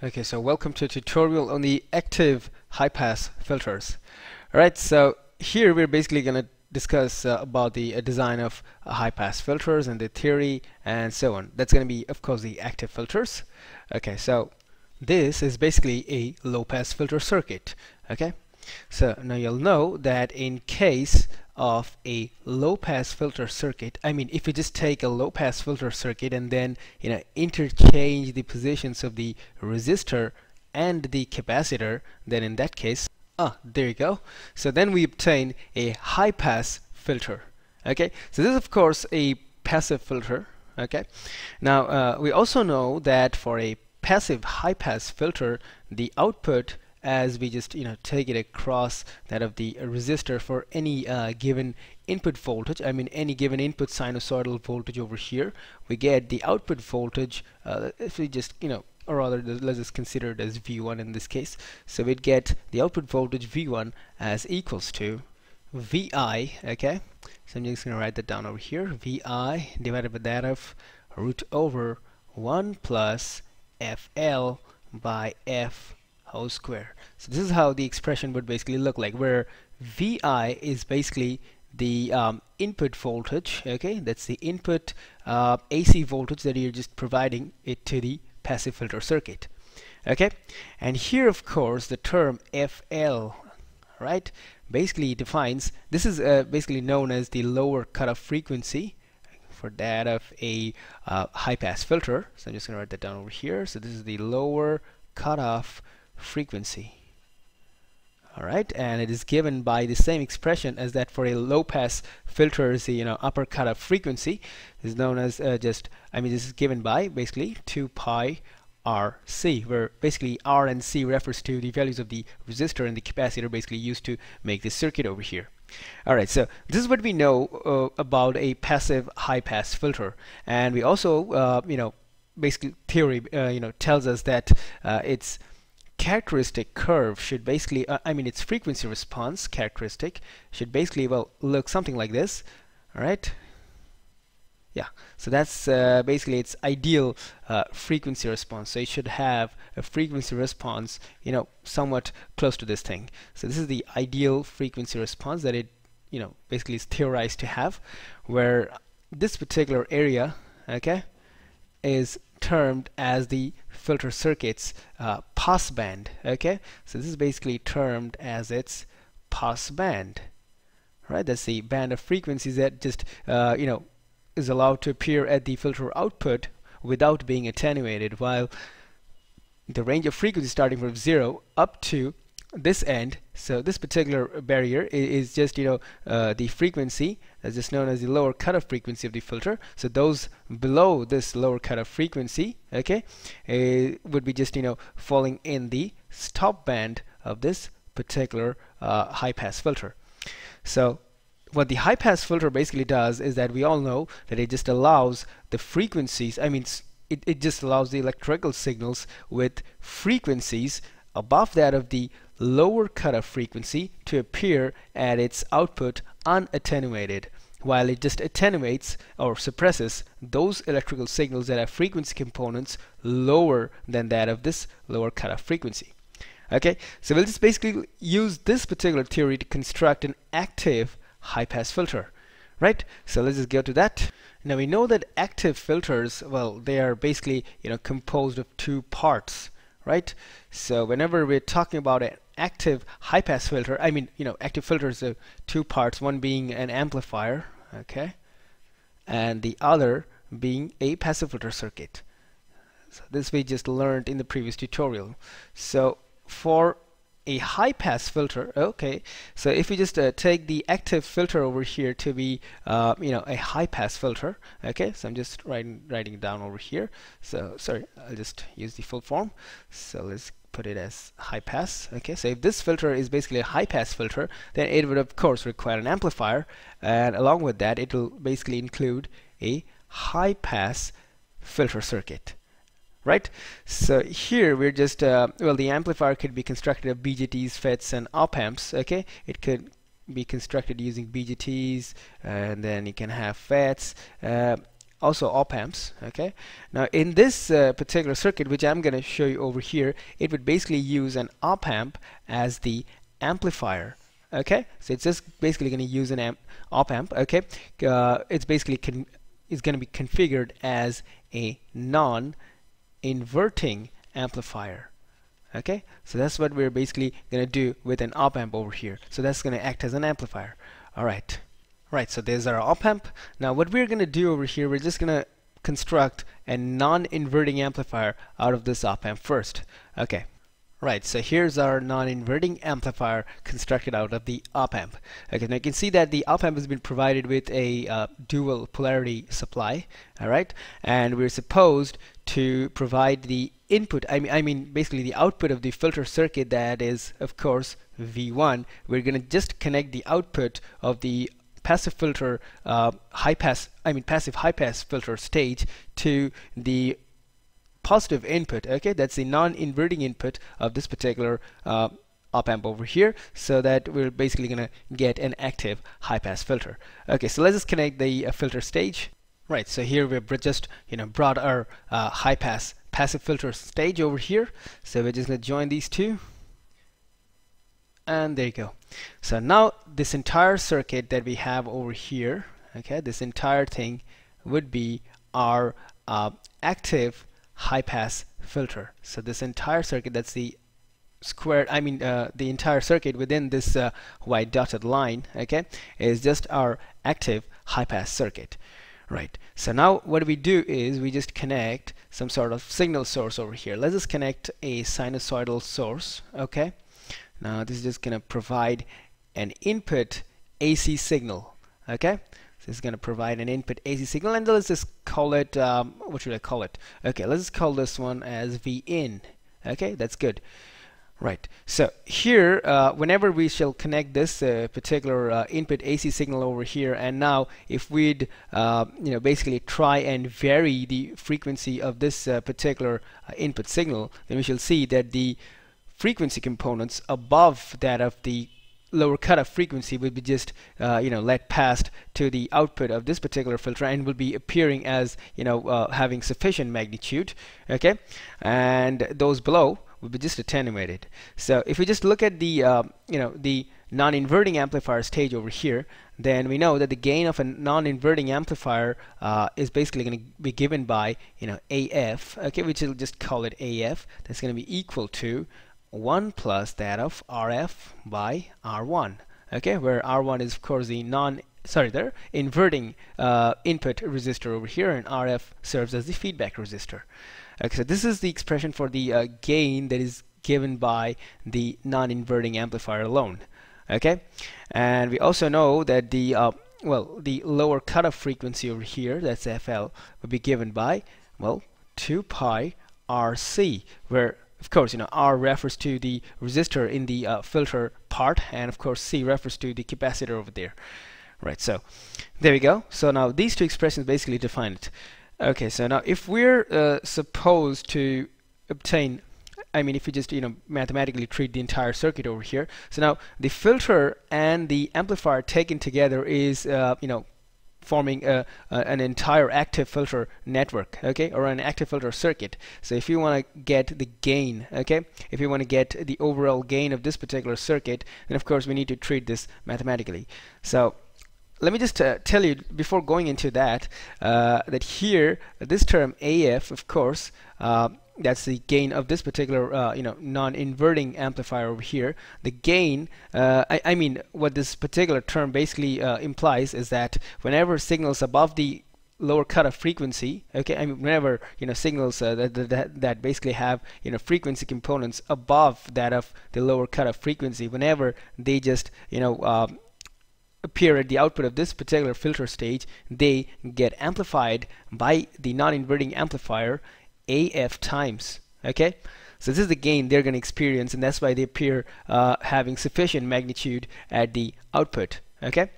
Okay, so welcome to a tutorial on the active high-pass filters. Alright, so here we're basically going to discuss about the design of high-pass filters and the theory and so on. That's going to be, of course, the active filters. Okay, so this is basically a low-pass filter circuit. Okay, so now you'll know that in case of a low-pass filter circuit, I mean, if you just take a low-pass filter circuit and then interchange the positions of the resistor and the capacitor, then in that case, there you go. So then we obtain a high-pass filter. Okay, so this is of course a passive filter. Okay, now we also know that for a passive high-pass filter, the output, as we just take it across that of the resistor for any given input voltage, I mean any given input sinusoidal voltage over here, we get the output voltage, if we just or rather let's just consider it as V1 in this case. So we'd get the output voltage V1 as equals to VI. Okay, so I'm just going to write that down over here. VI divided by that of root over 1 plus FL by F whole square. So this is how the expression would basically look like, where VI is basically the input voltage. Okay, that's the input AC voltage that you're just providing it to the passive filter circuit. Okay, and here of course the term FL, right, basically defines, this is basically known as the lower cutoff frequency for that of a high-pass filter. So I'm just going to write that down over here. So this is the lower cutoff frequency. Alright, and it is given by the same expression as that for a low-pass filter. The upper cutoff frequency is known as this is given by basically 2 pi RC, where basically R and C refers to the values of the resistor and the capacitor basically used to make this circuit over here. Alright, so this is what we know about a passive high-pass filter, and we also basically theory tells us that its characteristic curve should basically its frequency response characteristic should basically look something like this. Alright, yeah, so that's basically its ideal frequency response. So it should have a frequency response somewhat close to this thing. So this is the ideal frequency response that it basically is theorized to have, where this particular area, okay, is termed as the filter circuit's pass band. Okay, so this is basically termed as its pass band. Right, that's the band of frequencies that just is allowed to appear at the filter output without being attenuated, while the range of frequency starting from 0 up to this end, so this particular barrier is just the frequency that's just known as the lower cutoff frequency of the filter. So those below this lower cutoff frequency, okay, would be just falling in the stop band of this particular high-pass filter. So what the high-pass filter basically does is that we all know that it just allows the frequencies, it just allows the electrical signals with frequencies above that of the lower cutoff frequency to appear at its output unattenuated, while it just attenuates or suppresses those electrical signals that have frequency components lower than that of this lower cutoff frequency. Okay, so we'll just basically use this particular theory to construct an active high-pass filter. Right, so let's just go to that. Now we know that active filters, they are basically composed of two parts. Right, so whenever we're talking about an active high-pass filter, active filters are two parts, one being an amplifier, okay, and the other being a passive filter circuit. So this we just learned in the previous tutorial. So for a high-pass filter, okay, so if we just take the active filter over here to be a high-pass filter, okay, so I'm just writing it down over here. So sorry, I'll just use the full form. So let's put it as high-pass. Okay, so if this filter is basically a high-pass filter, then it would of course require an amplifier, and along with that it will basically include a high-pass filter circuit. Right, so here we're just the amplifier could be constructed of BJTs, FETs, and op amps. Okay, it could be constructed using BJTs, and then you can have FETs, also op amps. Okay, now in this particular circuit, which I'm going to show you over here, it would basically use an op amp as the amplifier. Okay, so it's just basically going to use an op amp. Okay, it's basically is going to be configured as a non-inverting amplifier. Okay, so that's what we're basically going to do with an op amp over here. So that's going to act as an amplifier. All right. Right, so there's our op amp. Now what we're going to do over here, we're just going to construct a non-inverting amplifier out of this op amp first. Okay. Right, so here's our non-inverting amplifier constructed out of the op amp. Okay, now you can see that the op amp has been provided with a dual polarity supply. All right, and we're supposed to provide the input, I mean basically the output of the filter circuit, that is of course V1. We're going to just connect the output of the passive filter passive high pass filter stage to the positive input. Okay, that's the non-inverting input of this particular op amp over here, so that we're basically going to get an active high pass filter. Okay, so let's just connect the filter stage. Right, so here we've just brought our high pass passive filter stage over here, so we're just going to join these two, and there you go. So now this entire circuit that we have over here, okay, this entire thing would be our active high pass filter. So this entire circuit, that's the squared, the entire circuit within this white dotted line, okay, is just our active high pass circuit. Right, so now what we do is we just connect some sort of signal source over here. Let's just connect a sinusoidal source. Okay, now this is just going to provide an input AC signal. Okay, so it's going to provide an input AC signal, and let's just call it, what should I call it? Okay, let's just call this one as Vin. Okay, that's good. Right, so here whenever we shall connect this particular input AC signal over here, and now if we'd basically try and vary the frequency of this particular input signal, then we shall see that the frequency components above that of the lower cutoff frequency will be just let past to the output of this particular filter, and will be appearing as having sufficient magnitude. Okay, and those below will be just attenuated. So if we just look at the the non-inverting amplifier stage over here, then we know that the gain of a non-inverting amplifier is basically going to be given by AF. Okay, which we'll just call it AF. That's going to be equal to 1 plus that of RF by R1. Okay, where R1 is of course the inverting input resistor over here, and RF serves as the feedback resistor. Okay, so this is the expression for the gain that is given by the non-inverting amplifier alone. Okay, and we also know that the the lower cutoff frequency over here, that's FL, will be given by 2 pi RC, where of course R refers to the resistor in the filter part, and of course C refers to the capacitor over there. Right, so there we go. So now these two expressions basically define it. Okay, so now if we're supposed to obtain, if you just mathematically treat the entire circuit over here, so now the filter and the amplifier taken together is forming an entire active filter network, okay, or an active filter circuit. So if you want to get the gain, okay, if you want to get the overall gain of this particular circuit, then of course we need to treat this mathematically. So let me just tell you before going into that that here this term AF, of course, that's the gain of this particular non-inverting amplifier over here. The gain, what this particular term basically implies is that whenever signals above the lower cutoff frequency, okay, whenever signals that basically have frequency components above that of the lower cutoff frequency, whenever they just appear at the output of this particular filter stage, they get amplified by the non-inverting amplifier AF times. Okay, so this is the gain they're going to experience, and that's why they appear having sufficient magnitude at the output. Okay,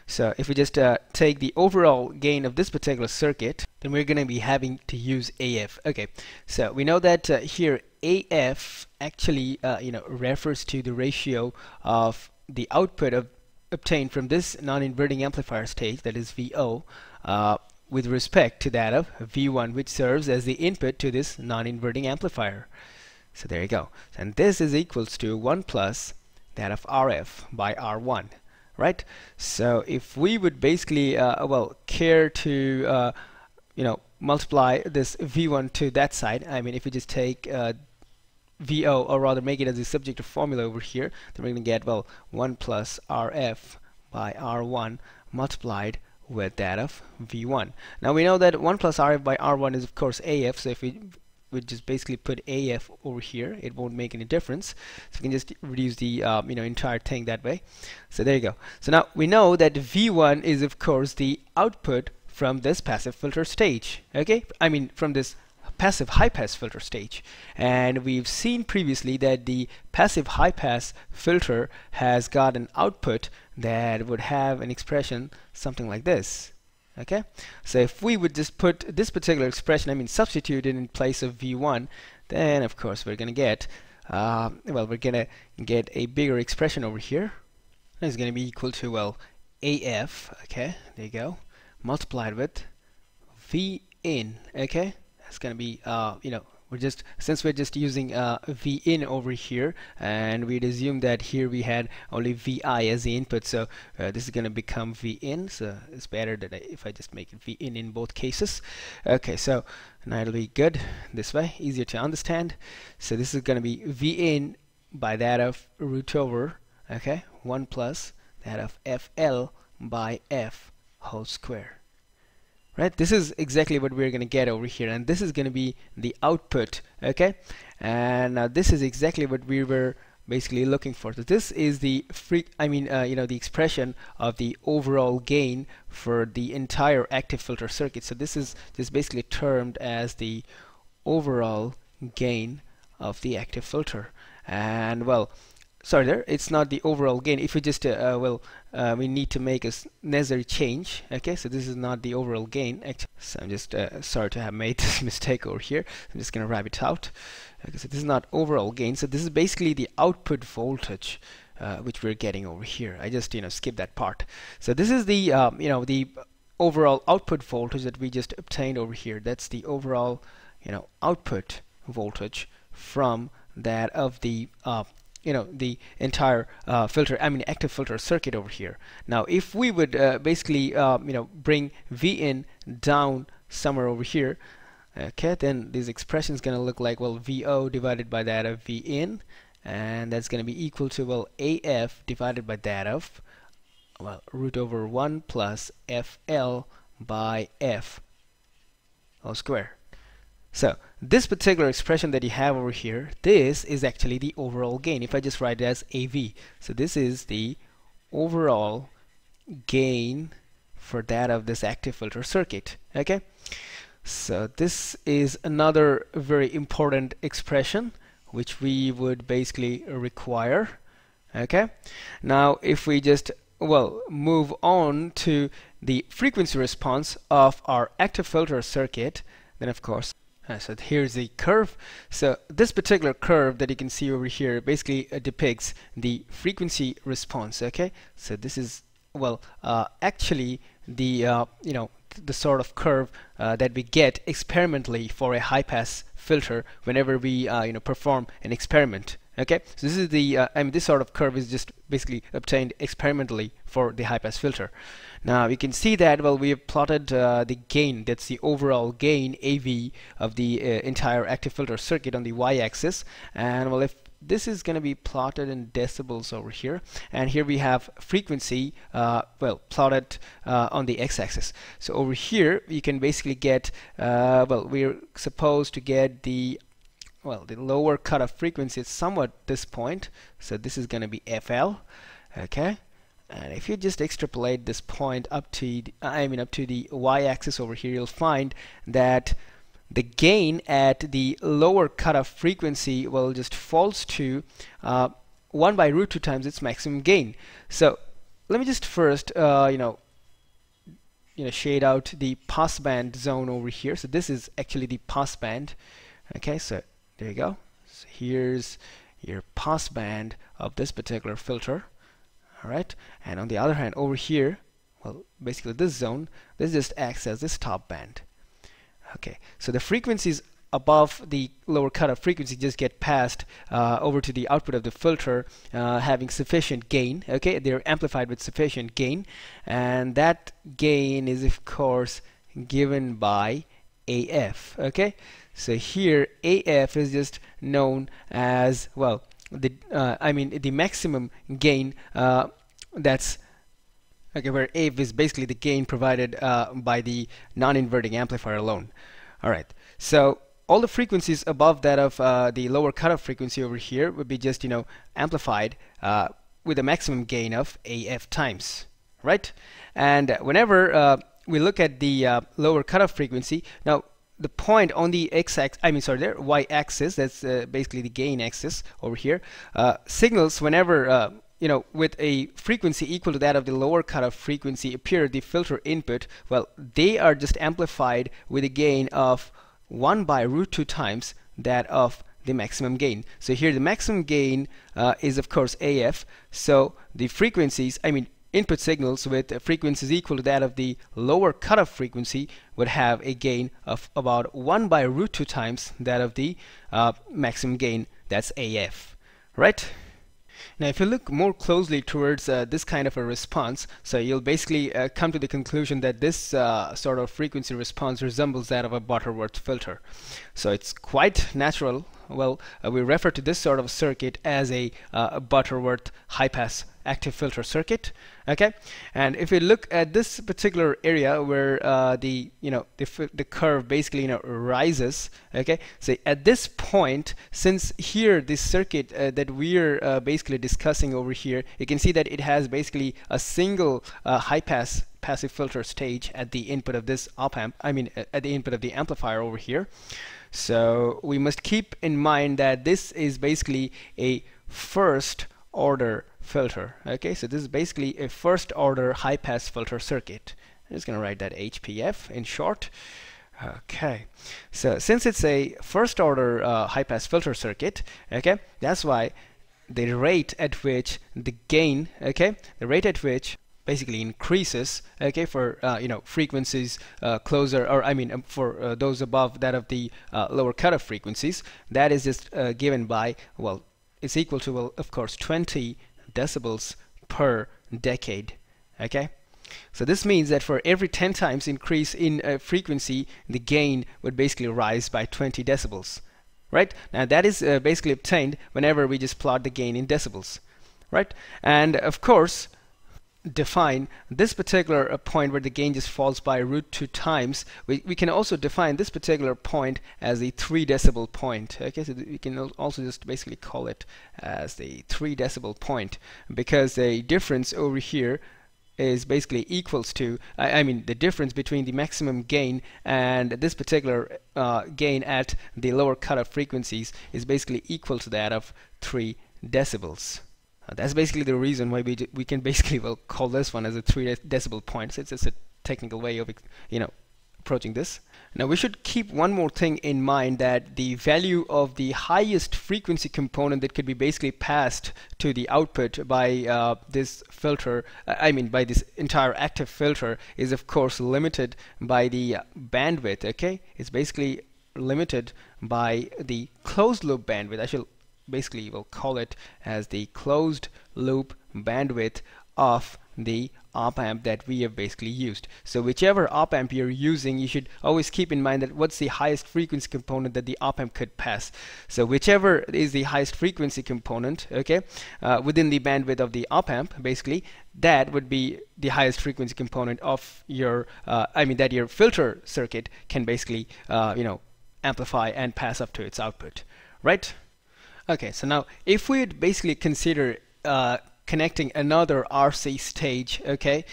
so if we just take the overall gain of this particular circuit, then we're going to be having to use AF. Okay, so we know that here AF actually refers to the ratio of the output obtained from this non-inverting amplifier stage, that is VO, with respect to that of V1, which serves as the input to this non-inverting amplifier. So there you go. And this is equals to 1 plus that of RF by R1, right? So if we would basically care to multiply this V1 to that side, I mean if we just take VO, or rather make it as the subjective formula over here, then we're going to get 1 plus RF by R1 multiplied with that of V1. Now we know that 1 plus RF by R1 is of course AF, so if we would just basically put AF over here, it won't make any difference. So we can just reduce the entire thing that way. So there you go. So now we know that V1 is of course the output from this passive filter stage. Okay, I mean from this passive high-pass filter stage, and we've seen previously that the passive high-pass filter has got an output that would have an expression something like this. Okay, so if we would just put this particular expression, I mean substitute it in place of V1, then of course we're gonna get we're gonna get a bigger expression over here. It's gonna be equal to AF, okay, there you go, multiplied with V in. Okay, it's going to be since we're just using V in over here, and we'd assume that here we had only VI as the input, so this is going to become V in, so it's better that if I just make it V in both cases. Okay, so now it'll be good this way, easier to understand. So this is going to be V in by that of root over, okay, 1 plus that of FL by F whole square. Right, this is exactly what we're going to get over here, and this is going to be the output. Okay, and this is exactly what we were basically looking for. So this is the the expression of the overall gain for the entire active filter circuit. So this is just basically termed as the overall gain of the active filter. And sorry there, it's not the overall gain. If we just we need to make a necessary change. Okay, so this is not the overall gain actually. So I'm just sorry to have made this mistake over here. I'm just gonna wrap it out. Okay, so this is not overall gain, so this is basically the output voltage which we're getting over here. I just skip that part. So this is the the overall output voltage that we just obtained over here. That's the overall output voltage from that of the the entire active filter circuit over here. Now if we would basically bring V in down somewhere over here, okay, then this expression is going to look like VO divided by that of V in, and that's going to be equal to AF divided by that of root over 1 plus FL by F whole square. So this particular expression that you have over here, this is actually the overall gain. If I just write it as AV, so this is the overall gain for that of this active filter circuit. Okay, so this is another very important expression which we would basically require. Okay, now if we just move on to the frequency response of our active filter circuit, then of course so here's the curve. So this particular curve that you can see over here basically depicts the frequency response. Okay, so this is actually the the sort of curve that we get experimentally for a high-pass filter whenever we perform an experiment. Okay, so this is the this sort of curve is just basically obtained experimentally for the high-pass filter. Now you can see that we have plotted the gain, that's the overall gain AV of the entire active filter circuit on the y-axis, and if this is going to be plotted in decibels over here, and here we have frequency plotted on the x-axis. So over here you can basically get we're supposed to get the the lower cutoff frequency is somewhat this point, so this is going to be FL. Okay, and if you just extrapolate this point up to up to the y-axis over here, you'll find that the gain at the lower cutoff frequency just falls to 1 by root 2 times its maximum gain. So let me just first shade out the passband zone over here. So this is actually the passband. Okay, so there you go. So here's your passband of this particular filter. All right, and on the other hand over here, well, basically this zone, this just acts as the stop band. Okay, so the frequencies above the lower cutoff frequency just get passed over to the output of the filter, having sufficient gain. Okay, they're amplified with sufficient gain, and that gain is of course given by AF. Okay, so here AF is just known as, well, the the maximum gain, that's okay, where AF is basically the gain provided by the non-inverting amplifier alone. All right, so all the frequencies above that of the lower cutoff frequency over here would be just, amplified with a maximum gain of AF times, right? And whenever we look at the lower cutoff frequency, now the point on the y-axis, that's basically the gain axis over here, signals whenever with a frequency equal to that of the lower cutoff frequency appear the filter input, well, they are just amplified with a gain of 1 by √2 times that of the maximum gain. So here the maximum gain is of course AF, so the frequencies, input signals with frequencies equal to that of the lower cutoff frequency would have a gain of about 1 by √2 times that of the maximum gain, that's AF, right? Now if you look more closely towards this kind of a response, so you'll basically come to the conclusion that this sort of frequency response resembles that of a Butterworth filter. So it's quite natural. Well, we refer to this sort of circuit as a Butterworth high-pass active filter circuit. Okay, and if you look at this particular area where the curve basically rises, okay, so at this point, since here this circuit that we're basically discussing over here, you can see that it has basically a single high-pass passive filter stage at the input of this op-amp, at the input of the amplifier over here. So we must keep in mind that this is basically a first order filter. Okay, so this is basically a first order high pass filter circuit. I'm just going to write that HPF in short. Okay, so since it's a first order high pass filter circuit, okay, that's why the rate at which the gain, okay, the rate at which basically increases, okay, for frequencies closer, or for those above that of the lower cutoff frequencies, that is just given by, well, it's equal to, well, of course, 20 decibels per decade. Okay, so this means that for every 10 times increase in frequency, the gain would basically rise by 20 decibels, right? Now that is basically obtained whenever we just plot the gain in decibels, right? And of course, define this particular point where the gain just falls by √2 times. We can also define this particular point as the 3 decibel point. Okay, so we can also just basically call it as the 3 decibel point, because the difference over here is basically equals to, the difference between the maximum gain and this particular gain at the lower cutoff frequencies is basically equal to that of 3 decibels. That's basically the reason why we can basically, well, call this one as a 3 decibel point. So it's just a technical way of approaching this. Now we should keep one more thing in mind, that the value of the highest frequency component that could be basically passed to the output by this filter, by this entire active filter, is of course limited by the bandwidth. Okay, it's basically limited by the closed loop bandwidth. I shall basically we'll call it as the closed loop bandwidth of the op-amp that we have basically used. So whichever op-amp you're using, you should always keep in mind that what's the highest frequency component that the op-amp could pass. So whichever is the highest frequency component, okay, within the bandwidth of the op-amp, basically that would be the highest frequency component of your that your filter circuit can basically amplify and pass up to its output, right? Okay, so now if we'd basically consider connecting another RC stage, okay,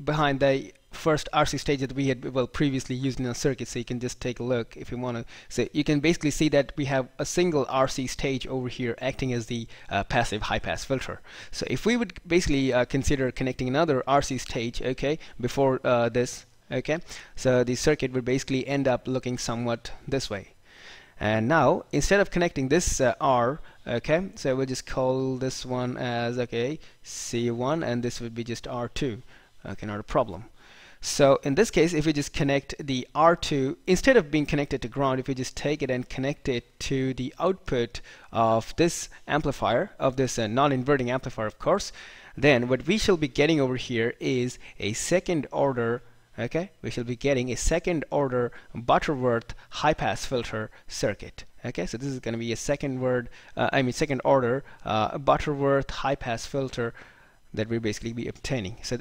behind the first RC stage that we had, well, previously used in a circuit, so you can just take a look if you want to. So you can basically see that we have a single RC stage over here acting as the passive high-pass filter. So if we would basically consider connecting another RC stage, okay, before this, okay, so the circuit would basically end up looking somewhat this way. And now instead of connecting this R, okay, so we'll just call this one as, okay, C1, and this would be just R2. Okay, not a problem. So in this case, if we just connect the R2, instead of being connected to ground, if we just take it and connect it to the output of this amplifier, of this non-inverting amplifier, of course, then what we shall be getting over here is a second order, okay, we shall be getting a second order Butterworth high pass filter circuit. Okay, so this is going to be a second order Butterworth high pass filter that we'll basically be obtaining. So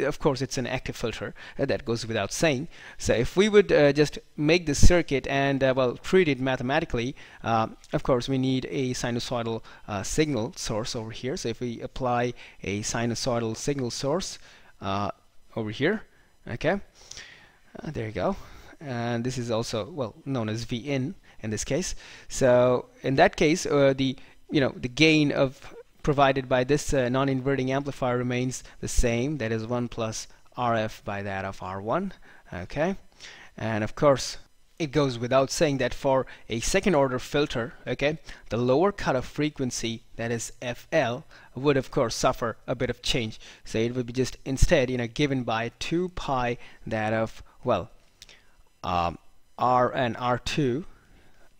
of course it's an active filter, that goes without saying. So if we would just make this circuit and well, treat it mathematically, of course we need a sinusoidal signal source over here. So if we apply a sinusoidal signal source over here, okay, there you go, and this is also, well, known as Vin in this case. So in that case, the gain of provided by this non-inverting amplifier remains the same, that is 1 plus RF by that of R1. Okay, and of course it goes without saying that for a second order filter, okay, the lower cutoff frequency, that is FL, would of course suffer a bit of change. So it would be just instead given by 2 pi that of, well, R and R2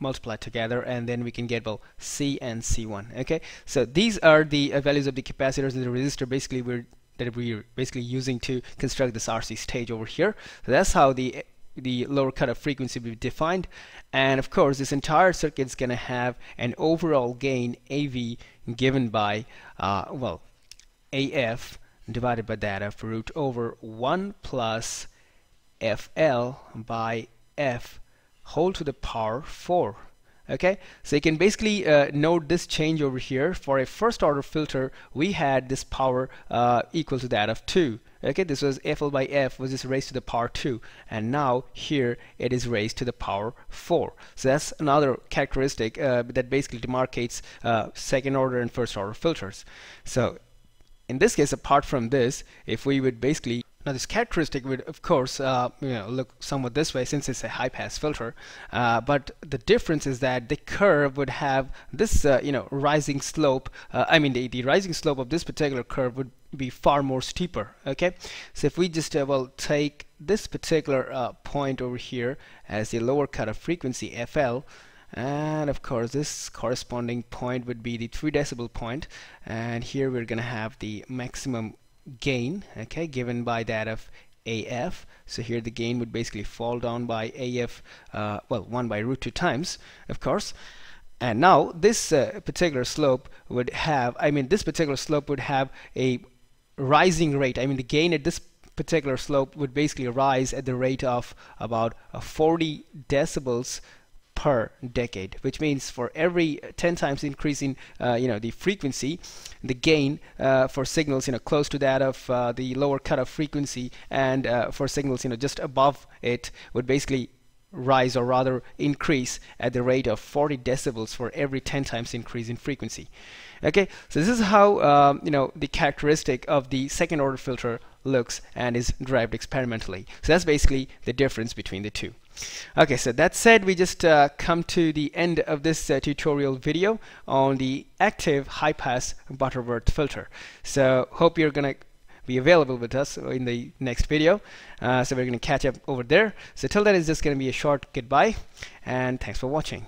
multiplied together, and then we can get, well, C and C1. Okay, so these are the values of the capacitors and the resistor basically that we're basically using to construct this RC stage over here. So that's how the lower cutoff frequency will be defined, and of course this entire circuit is going to have an overall gain AV given by well, AF divided by that of root over 1 plus FL by F whole to the power 4. Okay, so you can basically note this change over here. For a first order filter, we had this power equal to that of 2. Okay, this was FL by F was just raised to the power 2, and now here it is raised to the power 4. So that's another characteristic that basically demarcates second order and first order filters. So in this case, apart from this, if we would basically, now this characteristic would of course look somewhat this way since it's a high pass filter, but the difference is that the curve would have this rising slope. I mean the rising slope of this particular curve would be far more steeper. Okay, so if we just well, take this particular point over here as the lower cutoff frequency FL, and of course this corresponding point would be the 3 decibel point, and here we're gonna have the maximum gain, okay, given by that of AF. So here the gain would basically fall down by AF, well, 1 by root 2 times, of course. And now this particular slope would have, this particular slope would have a rising rate. The gain at this particular slope would basically rise at the rate of about 40 decibels per decade, which means for every 10 times increase in the frequency, the gain for signals close to that of the lower cutoff frequency, and for signals just above it would basically rise, or rather increase, at the rate of 40 decibels for every 10 times increase in frequency. Okay, so this is how the characteristic of the second order filter looks and is derived experimentally. So that's basically the difference between the two. Okay, so that said, we just come to the end of this tutorial video on the active high pass Butterworth filter. So hope you're gonna be available with us in the next video. So we're gonna catch up over there. So till then, it's just gonna be a short goodbye, and thanks for watching.